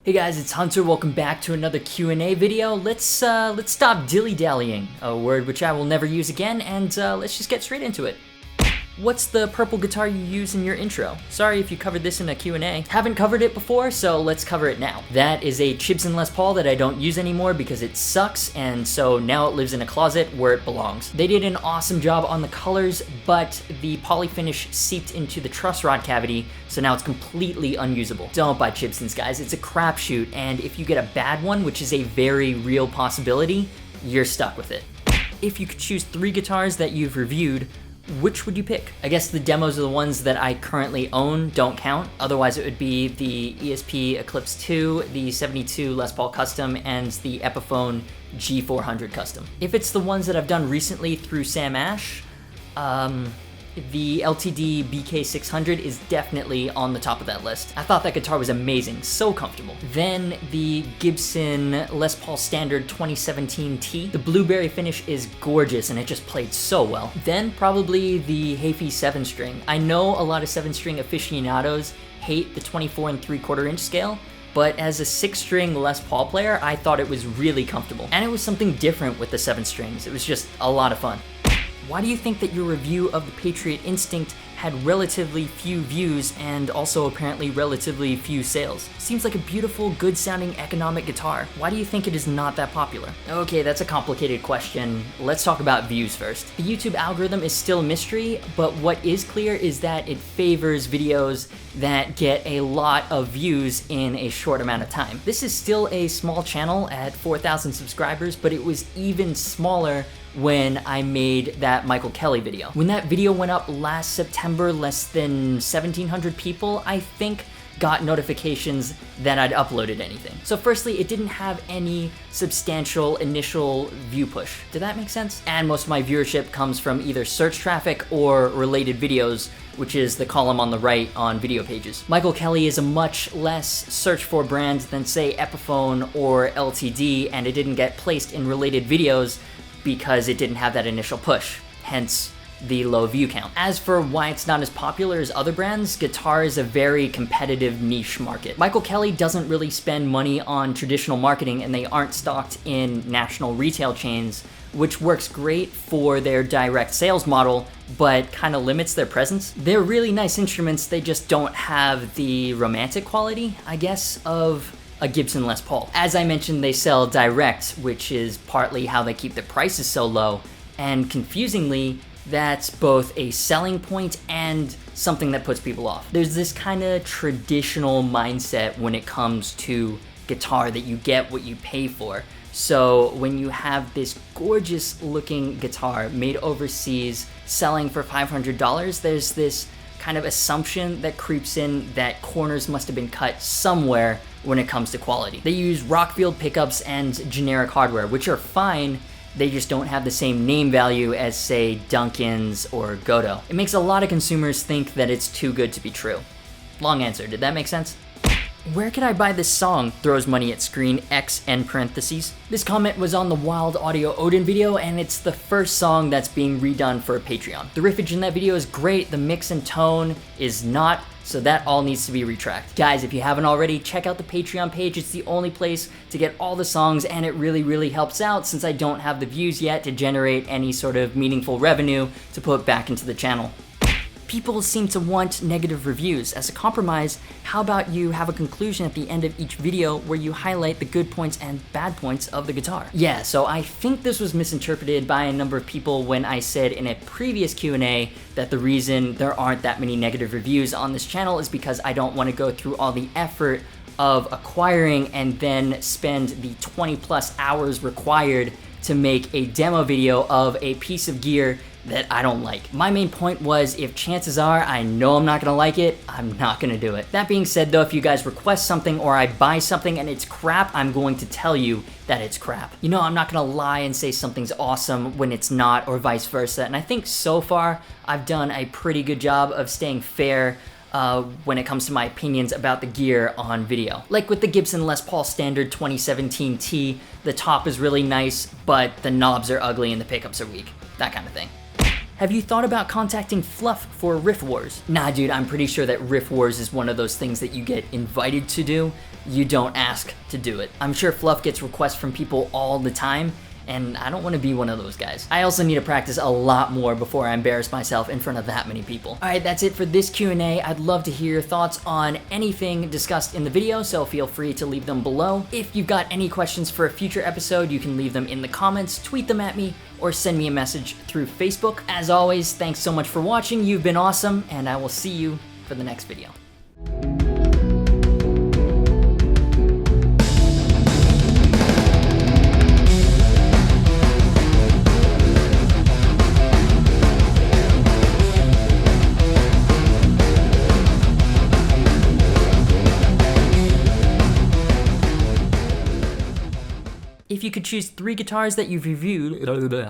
Hey guys, it's Hunter. Welcome back to another Q&A video. Let's stop dilly-dallying, a word which I will never use again, and let's just get straight into it. What's the purple guitar you use in your intro? Sorry if you covered this in a Q&A. Haven't covered it before, so let's cover it now. That is a Chibson Les Paul that I don't use anymore because it sucks, and so now it lives in a closet where it belongs. They did an awesome job on the colors, but the poly finish seeped into the truss rod cavity, so now it's completely unusable. Don't buy Chibsons, guys. It's a crapshoot, and if you get a bad one, which is a very real possibility, you're stuck with it. If you could choose 3 guitars that you've reviewed, which would you pick? I guess the demos are the ones that I currently own don't count. Otherwise it would be the ESP Eclipse 2, the 72 Les Paul Custom, and the Epiphone G400 Custom. If it's the ones that I've done recently through Sam Ash, the LTD BK600 is definitely on the top of that list. I thought that guitar was amazing, so comfortable. Then the Gibson Les Paul Standard 2017 T. The blueberry finish is gorgeous and it just played so well. Then probably the Hafey 7-string. I know a lot of 7-string aficionados hate the 24 3/4 inch scale, but as a 6-string Les Paul player, I thought it was really comfortable. And it was something different with the 7 strings. It was just a lot of fun. Why do you think that your review of the Patriot Instinct had relatively few views and also apparently relatively few sales? Seems like a beautiful, good-sounding economic guitar. Why do you think it is not that popular? Okay, that's a complicated question. Let's talk about views first. The YouTube algorithm is still a mystery, but what is clear is that it favors videos that get a lot of views in a short amount of time. This is still a small channel at 4,000 subscribers, but it was even smaller when I made that Michael Kelly video. When that video went up last September, less than 1,700 people, I think, got notifications that I'd uploaded anything. So firstly, it didn't have any substantial initial view push. Did that make sense? And most of my viewership comes from either search traffic or related videos, which is the column on the right on video pages. Michael Kelly is a much less search for brand than say Epiphone or LTD, and it didn't get placed in related videos because it didn't have that initial push, hence the low view count. As for why it's not as popular as other brands, guitar is a very competitive niche market. Michael Kelly doesn't really spend money on traditional marketing and they aren't stocked in national retail chains, which works great for their direct sales model, but kind of limits their presence. They're really nice instruments, they just don't have the romantic quality, I guess, of a Gibson Les Paul. As I mentioned, they sell direct, which is partly how they keep their prices so low, and confusingly, that's both a selling point and something that puts people off. There's this kind of traditional mindset when it comes to guitar that you get what you pay for. So when you have this gorgeous looking guitar made overseas selling for $500, there's this kind of assumption that creeps in that corners must have been cut somewhere when it comes to quality. They use Rockfield pickups and generic hardware, which are fine, they just don't have the same name value as, say, Duncan's or Godot. It makes a lot of consumers think that it's too good to be true. Long answer, did that make sense? Where can I buy this song? Throws money at screen, X end parentheses. This comment was on the Wild Audio Odin video, and it's the first song that's being redone for a Patreon. The riffage in that video is great, the mix and tone is not, so that all needs to be retracked. Guys, if you haven't already, check out the Patreon page. It's the only place to get all the songs, and it really, really helps out since I don't have the views yet to generate any sort of meaningful revenue to put back into the channel. People seem to want negative reviews. As a compromise, how about you have a conclusion at the end of each video where you highlight the good points and bad points of the guitar? Yeah, so I think this was misinterpreted by a number of people when I said in a previous Q&A that the reason there aren't that many negative reviews on this channel is because I don't want to go through all the effort of acquiring and then spend the 20+ hours required to make a demo video of a piece of gear that I don't like. My main point was, if chances are I know I'm not gonna like it, I'm not gonna do it. That being said though, if you guys request something or I buy something and it's crap, I'm going to tell you that it's crap. You know, I'm not gonna lie and say something's awesome when it's not, or vice versa, and I think so far I've done a pretty good job of staying fair when it comes to my opinions about the gear on video. Like with the Gibson Les Paul Standard 2017 T, the top is really nice, but the knobs are ugly and the pickups are weak. That kind of thing. Have you thought about contacting Fluff for Riff Wars? Nah, dude, I'm pretty sure that Riff Wars is one of those things that you get invited to do, you don't ask to do it. I'm sure Fluff gets requests from people all the time, and I don't want to be one of those guys. I also need to practice a lot more before I embarrass myself in front of that many people. Alright, that's it for this Q&A. I'd love to hear your thoughts on anything discussed in the video, so feel free to leave them below. If you've got any questions for a future episode, you can leave them in the comments, tweet them at me, or send me a message through Facebook. As always, thanks so much for watching. You've been awesome, and I will see you for the next video. If you could choose 3 guitars that you've reviewed,